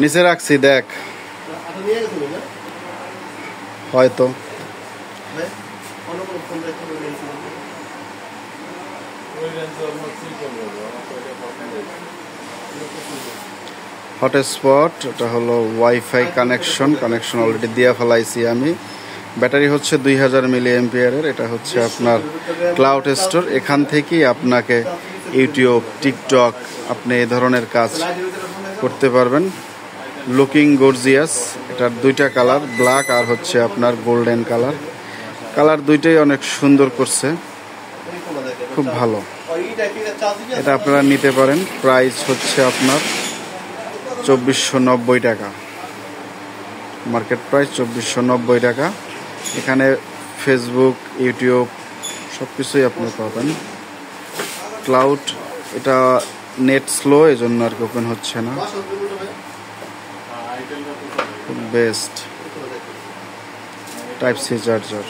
নিচে রাখছি দেখ হয়তো হটস্পট, এটা হলো ওয়াইফাই কানেকশন অলরেডি দিয়ে ফেলাইছি আমি। ব্যাটারি হচ্ছে 2000 mAh-এর। এটা হচ্ছে আপনার ক্লাউড স্টোর। এখান থেকেই আপনাকে ইউটিউব, টিকটক আপনি এই ধরনের কাজ করতে পারবেন। Looking gorgeous. এটার দুইটা কালার, ব্ল্যাক আর হচ্ছে আপনার গোল্ডেন কালার দুইটাই অনেক সুন্দর করছে, খুব ভালো। এটা আপনারা নিতে পারেন। প্রাইস হচ্ছে আপনার 2490 টাকা, মার্কেট প্রাইস 2490 টাকা। এখানে ফেসবুক, ইউটিউব সব কিছুই আপনি পাবেন। ক্লাউড, এটা নেট স্লো, এই জন্য আর কি ওপেন হচ্ছে না। Best type C charger.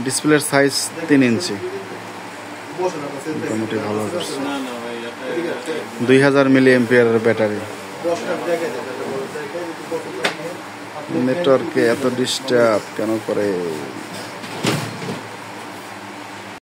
ডিসপ্লের সাইজ 3 ইঞ্চি, মোটামুটি ভালো। 2000 mAh-এর ব্যাটারি। নেটওয়ার্কে এত ডিস্টার্ব কেন করে?